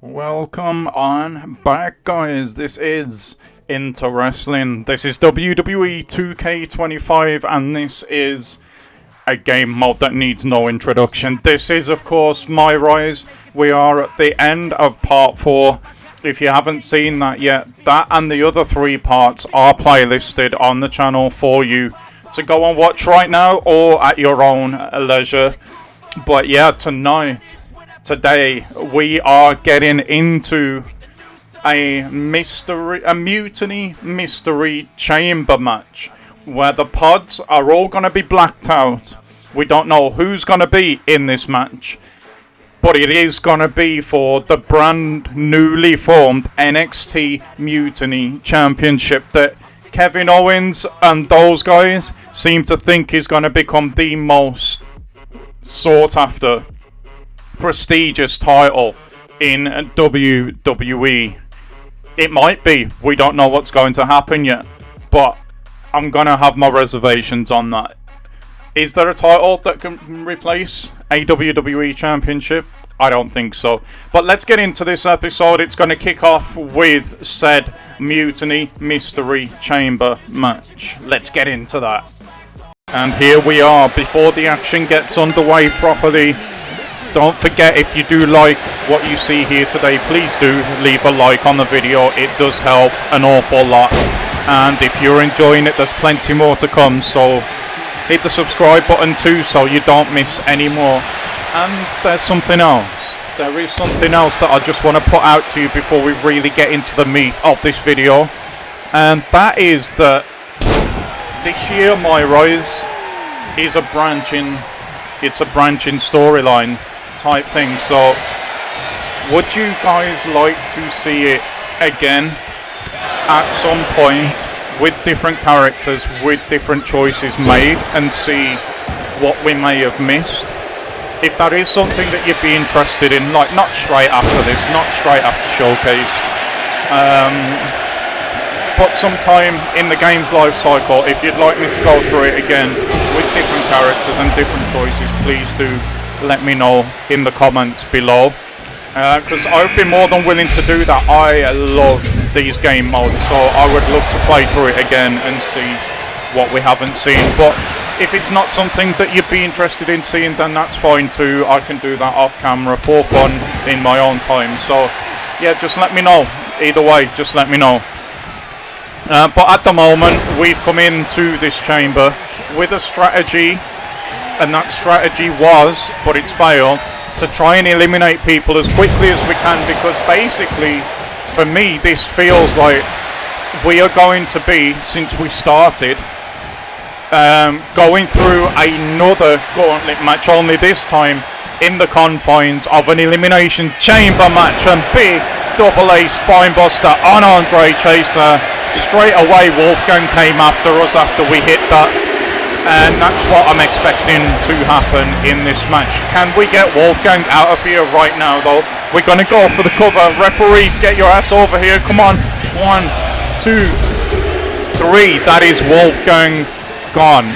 Welcome on back, guys. This is INTRESTING. This is WWE 2K25, and this is a game mode that needs no introduction. This is, of course, my rise. We are at the end of part 4. If you haven't seen that yet, that and the other 3 parts are playlisted on the channel for you to go and watch right now or at your own leisure. But yeah, today we are getting into a Mutiny mystery chamber match where the pods are all going to be blacked out. We don't know who's going to be in this match, but it is going to be for the brand newly formed NXT Mutiny Championship that Kevin Owens and those guys seem to think is going to become the most sought after prestigious title in WWE. It might be. We don't know what's going to happen yet, but I'm gonna have my reservations on that. Is there a title that can replace a WWE Championship? I don't think so. But let's get into this episode. It's going to kick off with said Mutiny Mystery Chamber match. Let's get into that. And here we are. Before the action gets underway properly, don't forget, if you do like what you see here today, please do leave a like on the video. It does help an awful lot. And if you're enjoying it, there's plenty more to come. So hit the subscribe button too so you don't miss any more. And there's something else. There is something else that I just want to put out to you before we really get into the meat of this video. And that is that this year my rise is a branching storyline type thing. So would you guys like to see it again at some point with different characters, with different choices made, and see what we may have missed? If that is something that you'd be interested in, like not straight after this, not straight after Showcase, but sometime in the game's life cycle, if you'd like me to go through it again with different characters and different choices, please do let me know in the comments below, because I would be more than willing to do that. I love these game modes, so I would love to play through it again and see what we haven't seen. But if it's not something that you'd be interested in seeing, then that's fine too. I can do that off camera for fun in my own time. So yeah, just let me know. Either way, just let me know. But at the moment, we've come into this chamber with a strategy, and that strategy was, but it's failed, to try and eliminate people as quickly as we can, because basically, for me, this feels like we are going to be, since we started, going through another gauntlet match, only this time in the confines of an elimination chamber match. And big double A spinebuster on Andre Chase there. Straight away Wolfgang came after us after we hit that, and that's what I'm expecting to happen in this match. Can we get Wolfgang out of here right now though? We're going to go for the cover. Referee, get your ass over here. Come on. 1, 2, 3. That is Wolfgang gone.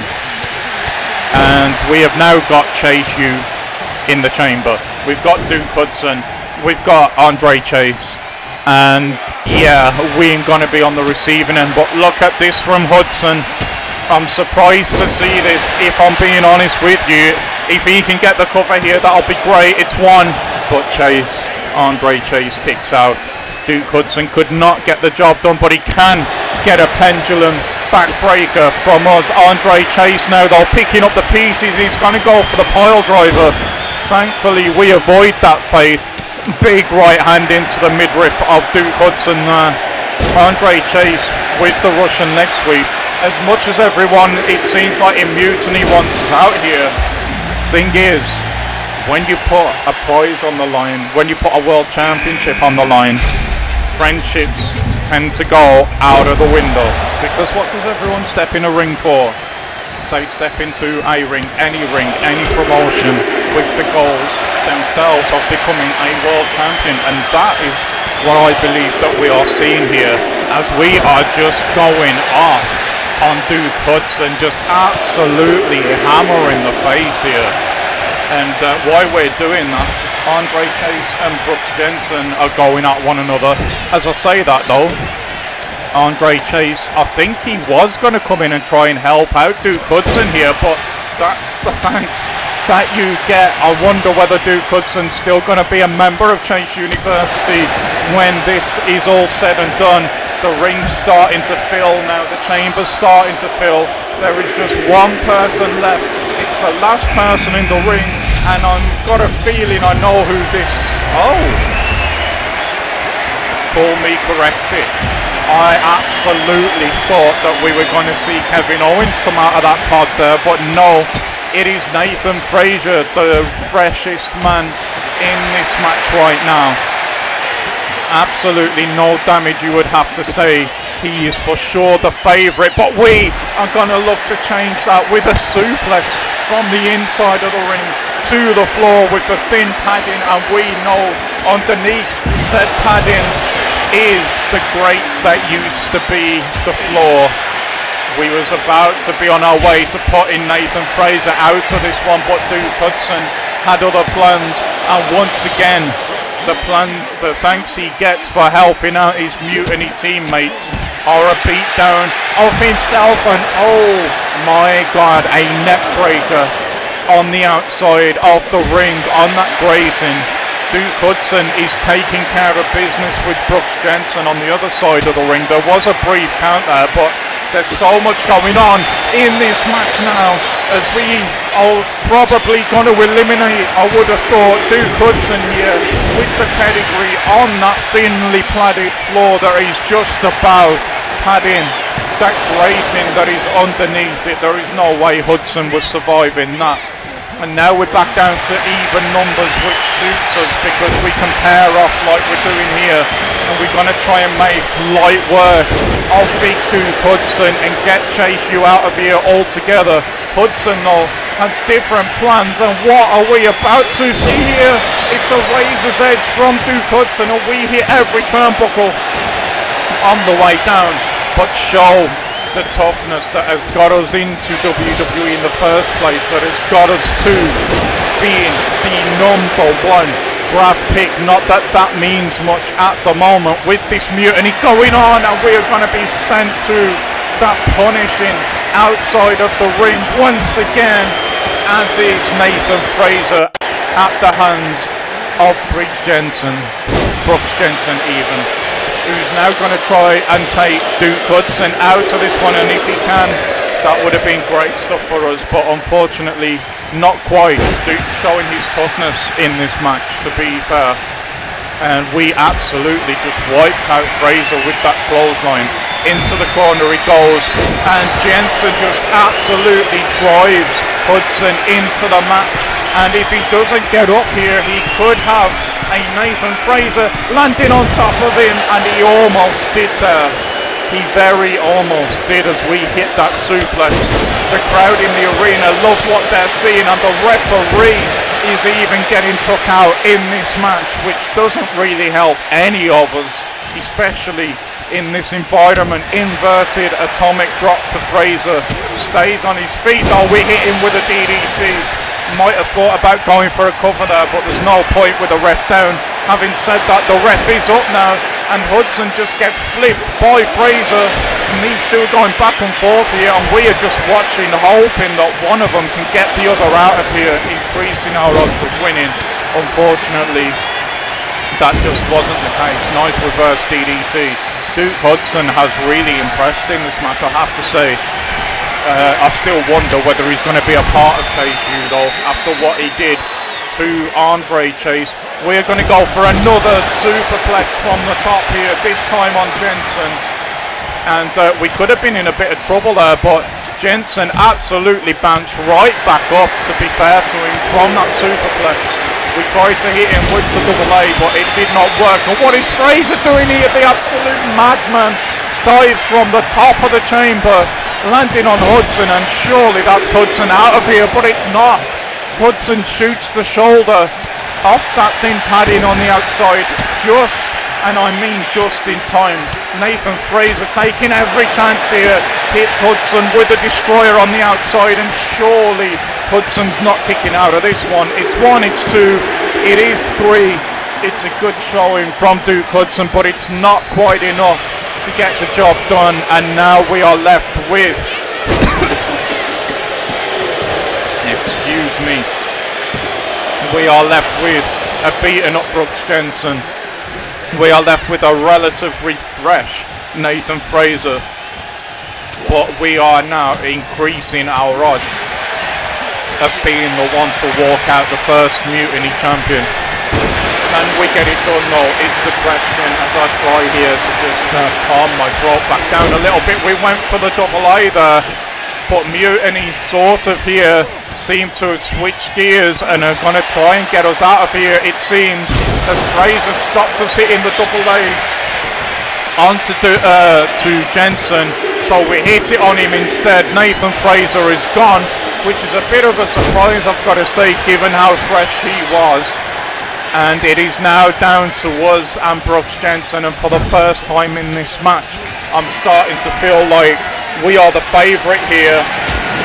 And we have now got Chase U in the chamber. We've got Duke Hudson. We've got Andre Chase. And yeah, we ain't gonna be on the receiving end. But look at this from Hudson. I'm surprised to see this, if I'm being honest with you. If he can get the cover here, that'll be great. It's 1, but Andre Chase kicks out. Duke Hudson could not get the job done, but he can get a pendulum backbreaker from us. Andre Chase now though picking up the pieces. He's gonna go for the pile driver. Thankfully we avoid that fate. Big right hand into the midriff of Duke Hudson there. Andre Chase with the Russian leg sweep. As much as everyone, it seems like in Mutiny, wants us out here, thing is, when you put a prize on the line, when you put a world championship on the line, friendships tend to go out of the window. Because what does everyone step in a ring for? They step into a ring, any promotion, with the goals themselves of becoming a world champion. And that is what I believe that we are seeing here, as we are just going off on Duke Hudson, just absolutely hammering the face here. And why we're doing that Andre Chase and Brooks Jensen are going at one another. As I say that though, Andre Chase, I think he was going to come in and try and help out Duke Hudson here, but that's the thanks that you get. I wonder whether Duke Hudson's still going to be a member of Chase University when this is all said and done. The ring's starting to fill now, the chamber's starting to fill. There is just one person left. It's the last person in the ring, and I've got a feeling I know who this... Oh! Call me corrected. I absolutely thought that we were going to see Kevin Owens come out of that pod there, but no, it is Nathan Frazier, the freshest man in this match right now. Absolutely no damage, you would have to say. He is for sure the favourite, but we are going to look to change that with a suplex from the inside of the ring to the floor with the thin padding, and we know underneath said padding is the grates that used to be the floor. We was about to be on our way to putting Nathan Frazier out of this one, but Duke Hudson had other plans, and once again the thanks he gets for helping out his Mutiny teammates are a beatdown of himself, and oh my god, a neck breaker on the outside of the ring on that grating. Duke Hudson is taking care of business with Brooks Jensen on the other side of the ring. There was a brief count there, but there's so much going on in this match now, as we are probably going to eliminate, I would have thought, Duke Hudson here with the pedigree on that thinly padded floor that is just about padding that grating that is underneath it. There is no way Hudson was surviving that. And now we're back down to even numbers, which suits us because we can pair off like we're doing here, and we're going to try and make light work of Big Duke Hudson and get Chase U out of here altogether. Hudson though has different plans, and what are we about to see here? It's a razor's edge from Duke Hudson, and we hit every turnbuckle on the way down, but show the toughness that has got us into WWE in the first place, that has got us to being the #1 draft pick. Not that that means much at the moment with this Mutiny going on, and we are going to be sent to that punishing outside of the ring once again, as is Nathan Frazier at the hands of Brooks Jensen even, who's now going to try and take Duke Hudson out of this one, and if he can, that would have been great stuff for us, but unfortunately not quite. Duke showing his toughness in this match, to be fair, and we absolutely just wiped out Frazier with that clothesline. Into the corner he goes, and Jensen just absolutely drives Hudson into the match, and if he doesn't get up here, he could have a Nathan Frazier landing on top of him, and he almost did there. He very almost did as we hit that suplex. The crowd in the arena love what they're seeing, and the referee is even getting took out in this match, which doesn't really help any of us, especially in this environment. Inverted atomic drop to Frazier. Stays on his feet though. We hit him with a DDT. Might have thought about going for a cover there, but there's no point with the ref down. Having said that, the ref is up now, and Hudson just gets flipped by Frazier, and these two are going back and forth here, and we are just watching, hoping that one of them can get the other out of here, increasing our odds of winning. Unfortunately, that just wasn't the case. Nice reverse DDT. Duke Hudson has really impressed in this match, I have to say. I still wonder whether he's going to be a part of Chase U though, after what he did to Andre Chase. We're going to go for another superplex from the top here, this time on Jensen. And we could have been in a bit of trouble there, but Jensen absolutely bounced right back up, to be fair to him, from that superplex. We tried to hit him with the double A, but it did not work. And what is Frazier doing here? The absolute madman dives from the top of the chamber, landing on Hudson, and surely that's Hudson out of here, but it's not. Hudson shoots the shoulder off that thin padding on the outside, just, and I mean just in time. Nathan Frazier taking every chance here, hits Hudson with a destroyer on the outside, and surely Hudson's not kicking out of this one. It's one, it's two, It is 3. It's a good showing from Duke Hudson, but it's not quite enough to get the job done. And now we are left with... excuse me. We are left with a beaten up Brooks Jensen. We are left with a relatively fresh Nathan Fraser. But we are now increasing our odds of being the one to walk out the first Mutiny champion. Can we get it done though, is the question, as I try here to just calm my throat back down a little bit. We went for the double either, but Mutiny sort of here seem to have switched gears and are going to try and get us out of here, it seems, as Fraser stopped us hitting the double leg onto to Jensen. So we hit it on him instead. Nathan Fraser is gone, which is a bit of a surprise, I've got to say, given how fresh he was. And it is now down to us and Brooks Jensen, and for the first time in this match, I'm starting to feel like we are the favourite here.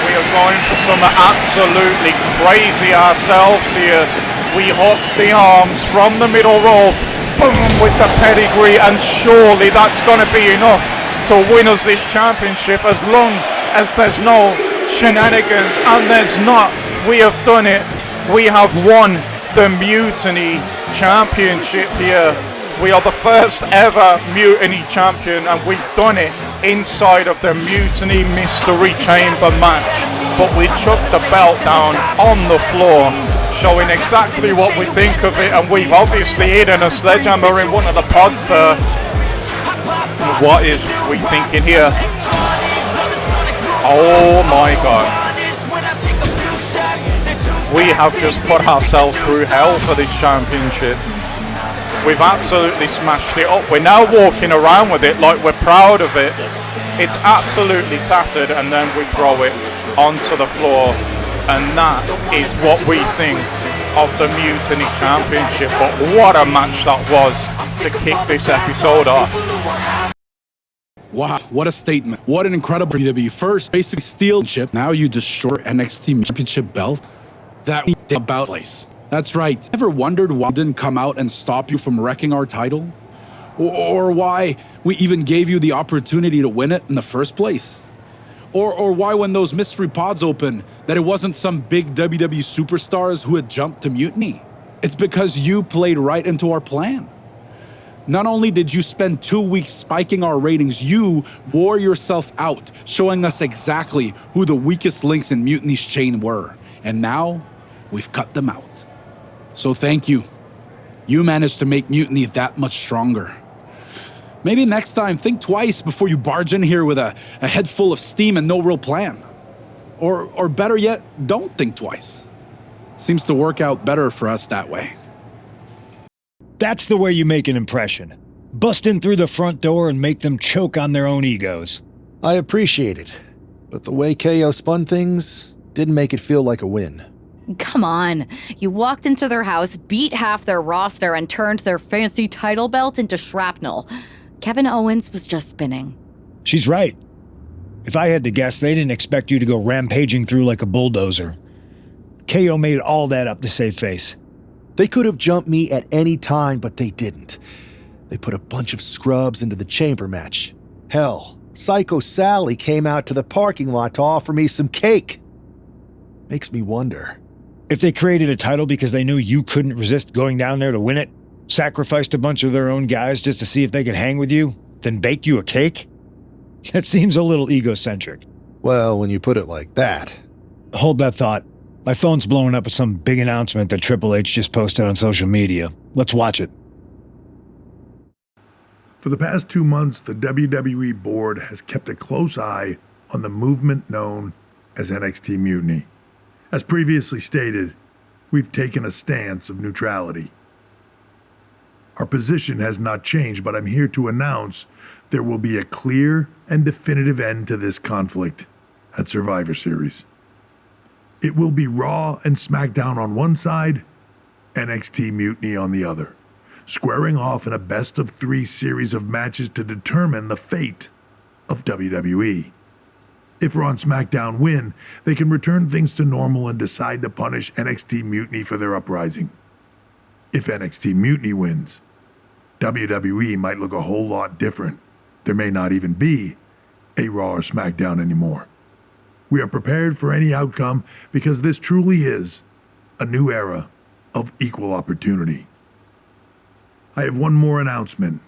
We are going for some absolutely crazy ourselves here. We hook the arms from the middle row, boom, with the pedigree, and surely that's going to be enough to win us this championship, as long as there's no shenanigans, and there's not. We have done it. We have won the Mutiny Championship here. We are the first ever Mutiny champion, and we've done it inside of the Mutiny Mystery Chamber match. But we chucked the belt down on the floor, showing exactly what we think of it, and we've obviously hidden a sledgehammer in one of the pods there. What is we thinking here? Oh my god. We have just put ourselves through hell for this championship. We've absolutely smashed it up. We're now walking around with it like we're proud of it. It's absolutely tattered, and then we throw it onto the floor. And that is what we think of the Mutiny Championship. But what a match that was to kick this episode off. Wow, what a statement. What an incredible WWE. First, basically steal chip. Now you destroy NXT Championship belt. That we did about place. That's right. Ever wondered why it didn't come out and stop you from wrecking our title? Or why we even gave you the opportunity to win it in the first place? Or why when those mystery pods opened that it wasn't some big WWE superstars who had jumped to Mutiny? It's because you played right into our plan. Not only did you spend 2 weeks spiking our ratings, you wore yourself out, showing us exactly who the weakest links in Mutiny's chain were. And now, we've cut them out. So thank you. You managed to make Mutiny that much stronger. Maybe next time, think twice before you barge in here with a head full of steam and no real plan. Or better yet, don't think twice. Seems to work out better for us that way. That's the way you make an impression. Bust in through the front door and make them choke on their own egos. I appreciate it, but the way KO spun things didn't make it feel like a win. Come on. You walked into their house, beat half their roster, and turned their fancy title belt into shrapnel. Kevin Owens was just spinning. She's right. If I had to guess, they didn't expect you to go rampaging through like a bulldozer. KO made all that up to save face. They could have jumped me at any time, but they didn't. They put a bunch of scrubs into the chamber match. Hell, Psycho Sally came out to the parking lot to offer me some cake. Makes me wonder. If they created a title because they knew you couldn't resist going down there to win it, sacrificed a bunch of their own guys just to see if they could hang with you, then baked you a cake? That seems a little egocentric. Well, when you put it like that. Hold that thought. My phone's blowing up with some big announcement that Triple H just posted on social media. Let's watch it. For the past 2 months, the WWE board has kept a close eye on the movement known as NXT Mutiny. As previously stated, we've taken a stance of neutrality. Our position has not changed, but I'm here to announce there will be a clear and definitive end to this conflict at Survivor Series. It will be Raw and SmackDown on one side, NXT Mutiny on the other, squaring off in a best-of-3 series of matches to determine the fate of WWE. If Raw and SmackDown win, they can return things to normal and decide to punish NXT Mutiny for their uprising. If NXT Mutiny wins, WWE might look a whole lot different. There may not even be a Raw or SmackDown anymore. We are prepared for any outcome because this truly is a new era of equal opportunity. I have one more announcement.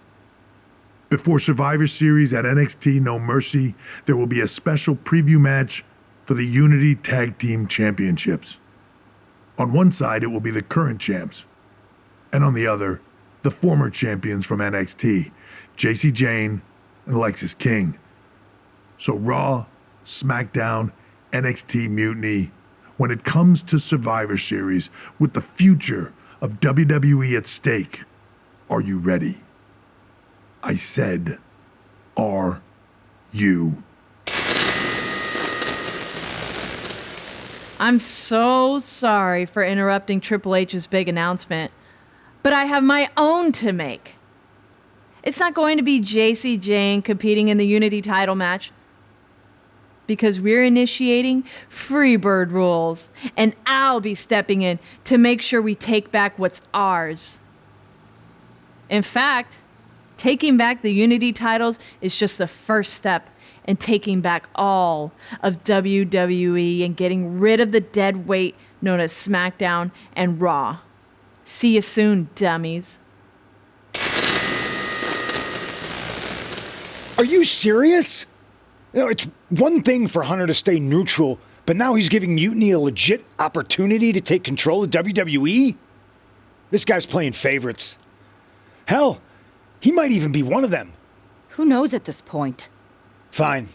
Before Survivor Series at NXT No Mercy, there will be a special preview match for the Unity Tag Team Championships. On one side, it will be the current champs, and on the other, the former champions from NXT, JC Jane and Alexis King. So Raw, SmackDown, NXT Mutiny, when it comes to Survivor Series with the future of WWE at stake, are you ready? I said, are you? I'm so sorry for interrupting Triple H's big announcement, but I have my own to make. It's not going to be JC Jane competing in the Unity title match, because we're initiating Freebird rules, and I'll be stepping in to make sure we take back what's ours. In fact, taking back the Unity titles is just the first step in taking back all of WWE and getting rid of the dead weight known as SmackDown and Raw. See you soon, dummies. Are you serious? You know, it's one thing for Hunter to stay neutral, but now he's giving Mutiny a legit opportunity to take control of WWE? This guy's playing favorites. Hell, he might even be one of them. Who knows at this point? Fine.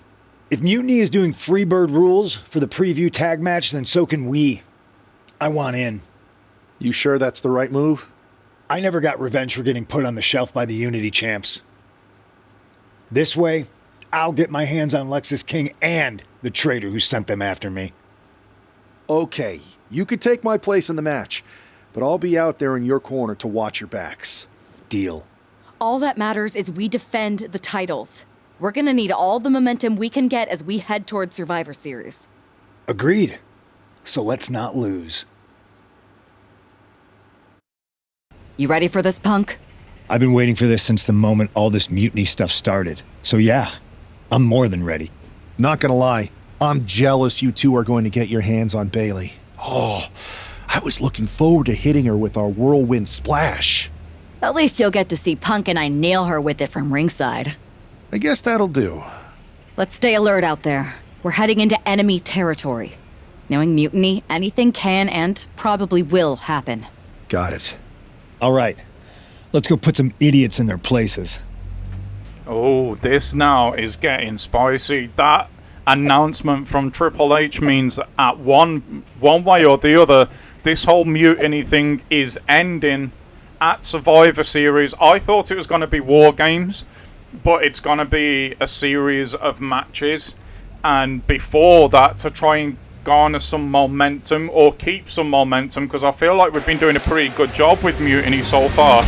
If Mutiny is doing Freebird rules for the preview tag match, then so can we. I want in. You sure that's the right move? I never got revenge for getting put on the shelf by the Unity champs. This way, I'll get my hands on Lexis King and the traitor who sent them after me. Okay, you could take my place in the match, but I'll be out there in your corner to watch your backs. Deal. All that matters is we defend the titles. We're gonna need all the momentum we can get as we head towards Survivor Series. Agreed. So let's not lose. You ready for this, Punk? I've been waiting for this since the moment all this Mutiny stuff started. So yeah, I'm more than ready. Not gonna lie, I'm jealous you two are going to get your hands on Bayley. Oh, I was looking forward to hitting her with our whirlwind splash. At least you'll get to see Punk and I nail her with it from ringside. I guess that'll do. Let's stay alert out there. We're heading into enemy territory. Knowing Mutiny, anything can and probably will happen. Got it. All right, let's go put some idiots in their places. Oh, this now is getting spicy. That announcement from Triple H means that at one way or the other, this whole Mutiny thing is ending at Survivor Series. I thought it was going to be War Games, but it's going to be a series of matches. And before that, to try and garner some momentum or keep some momentum, because I feel like we've been doing a pretty good job with Mutiny so far.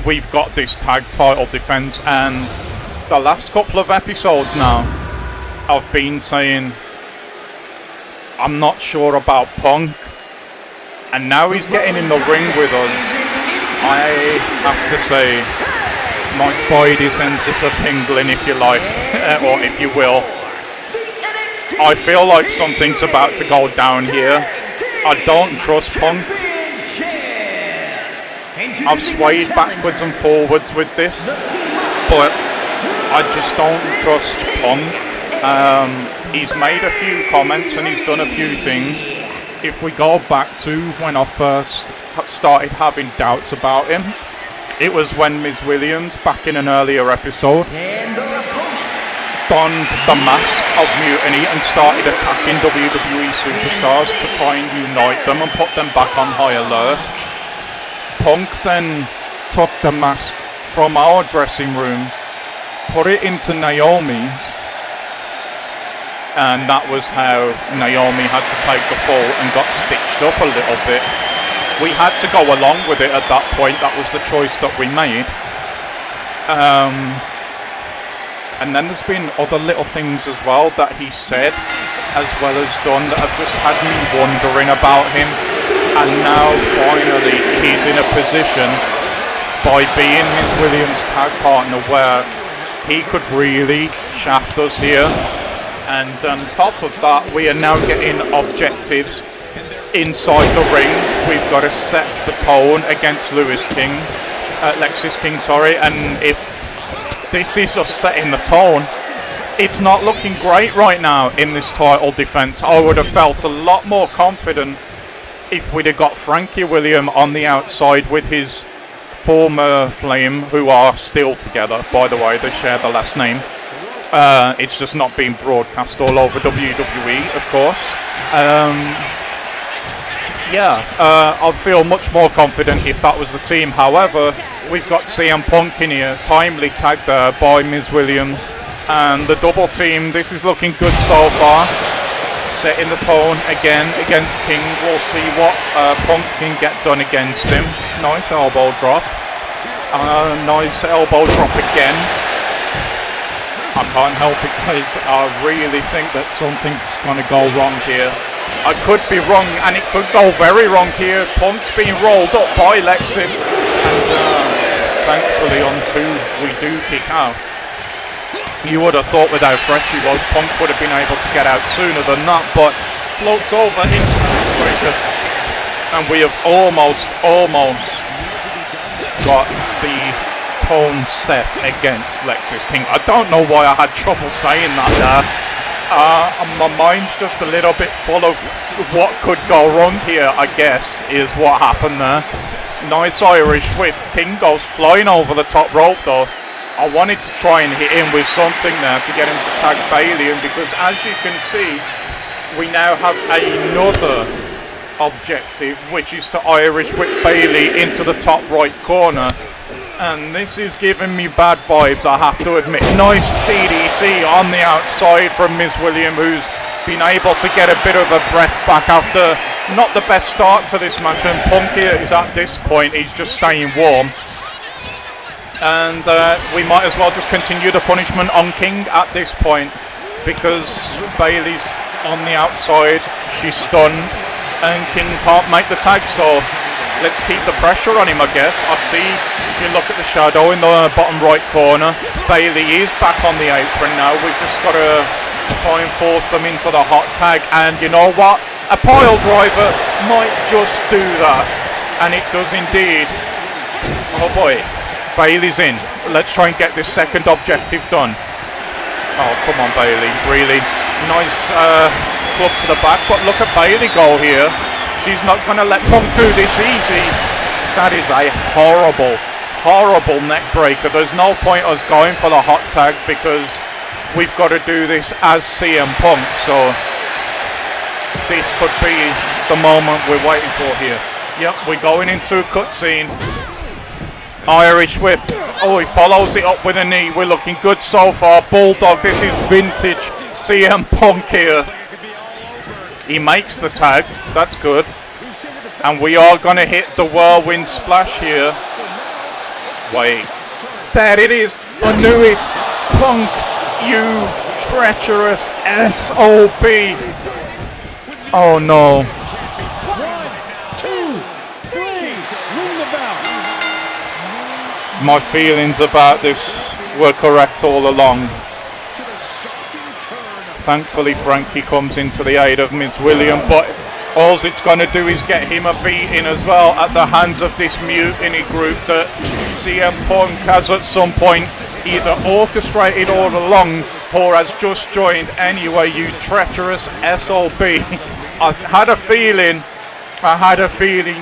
We've got this tag title defense, and the last couple of episodes now, I've been saying I'm not sure about Punk, and now he's getting in the ring with us. I have to say, my spidey senses are tingling, if you like, or if you will. I feel like something's about to go down here. I don't trust Punk. I've swayed backwards and forwards with this, but I just don't trust Punk. He's made a few comments and he's done a few things. If we go back to when I first started having doubts about him, it was when Ms. Williams, back in an earlier episode, donned the mask of Mutiny and started attacking WWE superstars to try and unite them and put them back on high alert. Punk then took the mask from our dressing room, put it into Naomi's, and that was how Naomi had to take the fall and got stitched up a little bit. We had to go along with it at that point. That was the choice that we made. And then there's been other little things as well that he said as well as done that have just had me wondering about him. And now, finally, he's in a position, by being Miz Williams' tag partner, where he could really shaft us here. And on top of that, we are now getting objectives inside the ring. We've got to set the tone against Lexis King, sorry. And if this is us setting the tone, it's not looking great right now in this title defense. I would have felt a lot more confident if we'd have got Frankie William on the outside with his former Flame, who are still together, by the way. They share the last name. It's just not being broadcast all over WWE, of course. I'd feel much more confident if that was the team. However, we've got CM Punk in here, timely tagged there by Miz Williams. And the double team, this is looking good so far. Setting the tone again against King. We'll see what Punk can get done against him. Nice elbow drop. Nice elbow drop again. I can't help it because I really think that something's going to go wrong here. I could be wrong, and it could go very wrong here. Punk's being rolled up by Lexis. And thankfully on 2 we do kick out. You would have thought with how fresh he was, Punk would have been able to get out sooner than that, but floats over into the breaker. And we have almost got the tone set against Lexis King. I don't know why I had trouble saying that there. My mind's just a little bit full of what could go wrong here, I guess, is what happened there. Nice Irish whip. King goes flying over the top rope though. I wanted to try and hit him with something there to get him to tag Bailey, and because as you can see, we now have another objective, which is to Irish whip Bailey into the top right corner. And this is giving me bad vibes, I have to admit. Nice DDT on the outside from Miz William, who's been able to get a bit of a breath back after not the best start to this match. And Punk here is at this point, he's just staying warm. And we might as well just continue the punishment on King at this point, because Bailey's on the outside, she's stunned, and King can't make the tag, so let's keep the pressure on him, I guess. I see, if you look at the shadow in the bottom right corner, Bailey is back on the apron now. We've just got to try and force them into the hot tag, and you know what? A pile driver might just do that, and it does indeed. Oh boy. Bailey's in. Let's try and get this second objective done. Oh, come on, Bailey. Really nice club to the back. But look at Bailey go here. She's not going to let Punk do this easy. That is a horrible neck breaker. There's no point us going for the hot tag because we've got to do this as CM Punk. So this could be the moment we're waiting for here. Yep, we're going into a cutscene. Irish whip. Oh, he follows it up with a knee. We're looking good so far. Bulldog, this is vintage CM Punk here. He makes the tag. That's good. And we are going to hit the whirlwind splash here. Wait. There it is. I knew it. Punk, you treacherous SOB. Oh no. My feelings about this were correct all along. Thankfully, Frankie comes into the aid of Miz William, but all it's going to do is get him a beating as well at the hands of this mutiny group that CM Punk has at some point either orchestrated all along or has just joined. Anyway, you treacherous SOB. I had a feeling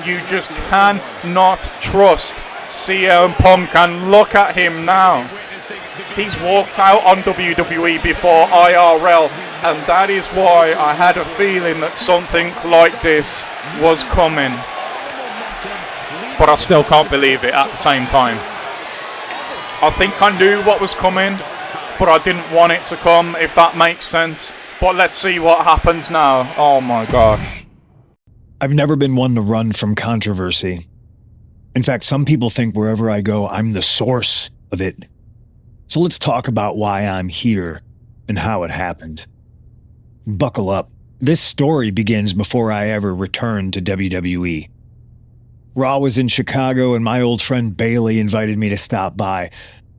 you just cannot trust CM Punk, and look at him now. He's walked out on WWE before IRL, and that is why I had a feeling that something like this was coming. But I still can't believe it at the same time. I think I knew what was coming, but I didn't want it to come, if that makes sense. But let's see what happens now. Oh my gosh. I've never been one to run from controversy. In fact, some people think wherever I go, I'm the source of it. So let's talk about why I'm here and how it happened. Buckle up. This story begins before I ever returned to WWE. Raw was in Chicago and my old friend Bailey invited me to stop by.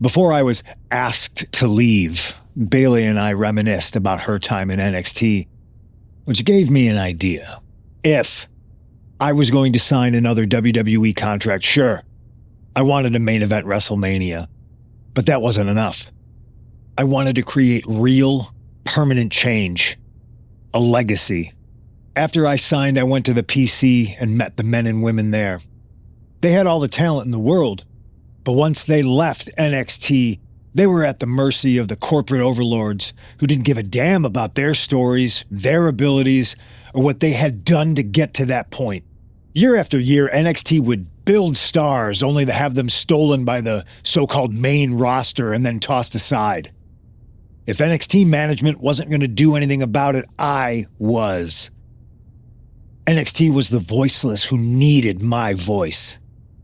Before I was asked to leave, Bailey and I reminisced about her time in NXT, which gave me an idea. If I was going to sign another WWE contract, sure, I wanted a main event WrestleMania, but that wasn't enough. I wanted to create real, permanent change, a legacy. After I signed, I went to the PC and met the men and women there. They had all the talent in the world, but once they left NXT, they were at the mercy of the corporate overlords who didn't give a damn about their stories, their abilities, or what they had done to get to that point. Year after year, NXT would build stars only to have them stolen by the so-called main roster and then tossed aside. If NXT management wasn't going to do anything about it, I was. NXT was the voiceless who needed my voice.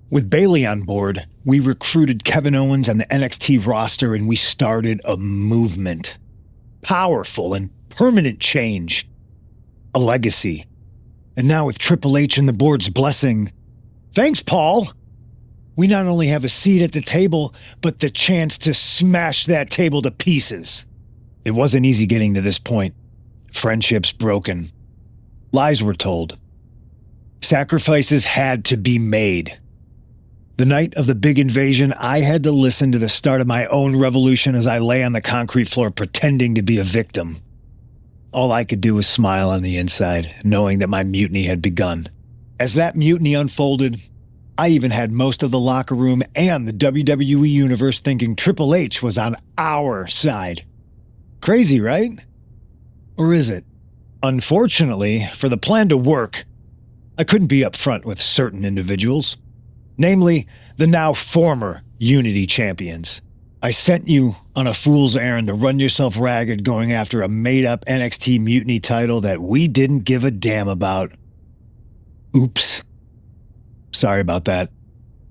With Bailey on board, we recruited Kevin Owens and the NXT roster and we started a movement. Powerful and permanent change. A legacy. And now with Triple H and the board's blessing, thanks, Paul! We not only have a seat at the table, but the chance to smash that table to pieces. It wasn't easy getting to this point. Friendships broken. Lies were told. Sacrifices had to be made. The night of the big invasion, I had to listen to the start of my own revolution as I lay on the concrete floor pretending to be a victim. All I could do was smile on the inside, knowing that my mutiny had begun. As that mutiny unfolded, I even had most of the locker room and the WWE Universe thinking Triple H was on our side. Crazy, right? Or is it? Unfortunately, for the plan to work, I couldn't be upfront with certain individuals. Namely, the now former Unity champions. I sent you on a fool's errand to run yourself ragged going after a made-up NXT Mutiny title that we didn't give a damn about. Oops. Sorry about that.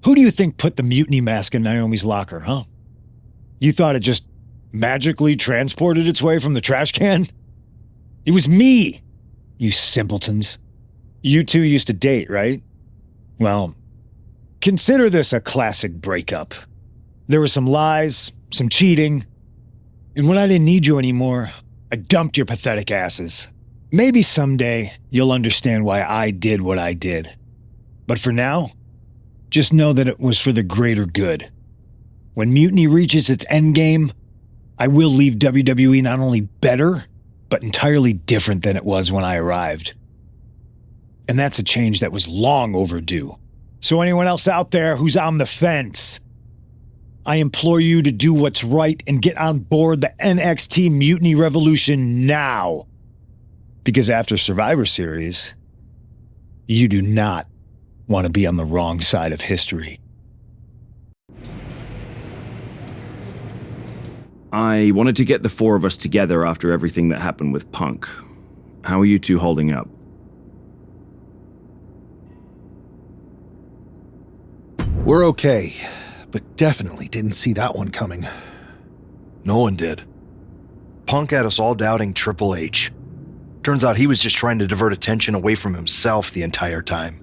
Who do you think put the Mutiny mask in Naomi's locker, huh? You thought it just magically transported its way from the trash can? It was me, you simpletons. You two used to date, right? Well, consider this a classic breakup. There were some lies, some cheating, and when I didn't need you anymore, I dumped your pathetic asses. Maybe someday you'll understand why I did what I did. But for now, just know that it was for the greater good. When Mutiny reaches its endgame, I will leave WWE not only better, but entirely different than it was when I arrived. And that's a change that was long overdue. So anyone else out there who's on the fence, I implore you to do what's right and get on board the NXT Mutiny Revolution now. Because after Survivor Series, you do not want to be on the wrong side of history. I wanted to get the four of us together after everything that happened with Punk. How are you two holding up? We're okay, but definitely didn't see that one coming. No one did. Punk had us all doubting Triple H. Turns out he was just trying to divert attention away from himself the entire time.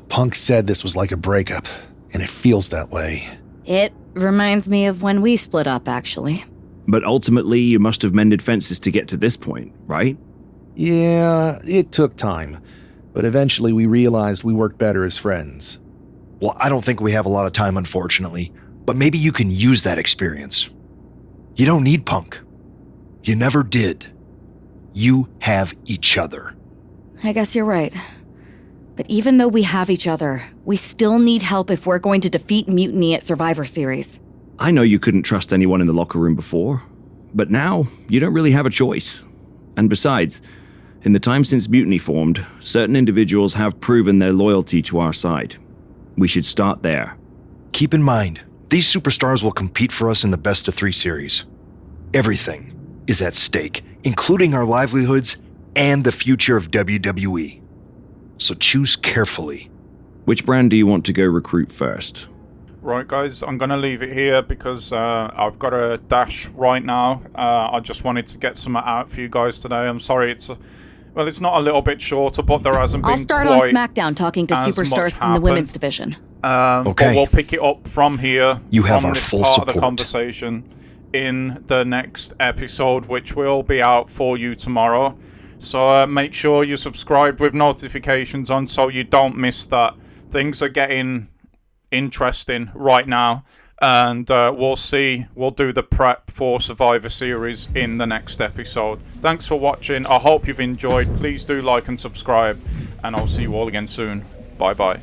Punk said this was like a breakup, and it feels that way. It reminds me of when we split up, actually. But ultimately, you must have mended fences to get to this point, right? Yeah, it took time, but eventually we realized we worked better as friends. Well, I don't think we have a lot of time, unfortunately, but maybe you can use that experience. You don't need Punk. You never did. You have each other. I guess you're right. But even though we have each other, we still need help if we're going to defeat Mutiny at Survivor Series. I know you couldn't trust anyone in the locker room before, but now you don't really have a choice. And besides, in the time since Mutiny formed, certain individuals have proven their loyalty to our side. We should start there. Keep in mind, these superstars will compete for us in the best-of-3 series. Everything is at stake, including our livelihoods and the future of WWE. So choose carefully. Which brand do you want to go recruit first? Right, guys, I'm going to leave it here because I've got a dash right now. I just wanted to get something out for you guys today. I'm sorry it's not a little bit shorter, but there hasn't been I'll start on quite SmackDown talking to as superstars much from the happen. women's division. But Okay. we'll pick it up from here. You have from our this full part of the support. conversation in the next episode, which will be out for you tomorrow. So make sure you subscribe with notifications on so you don't miss that. Things are getting interesting right now, and we'll do the prep for Survivor Series in the next episode. Thanks for watching. I hope you've enjoyed. Please do like and subscribe, and I'll see you all again soon. Bye bye.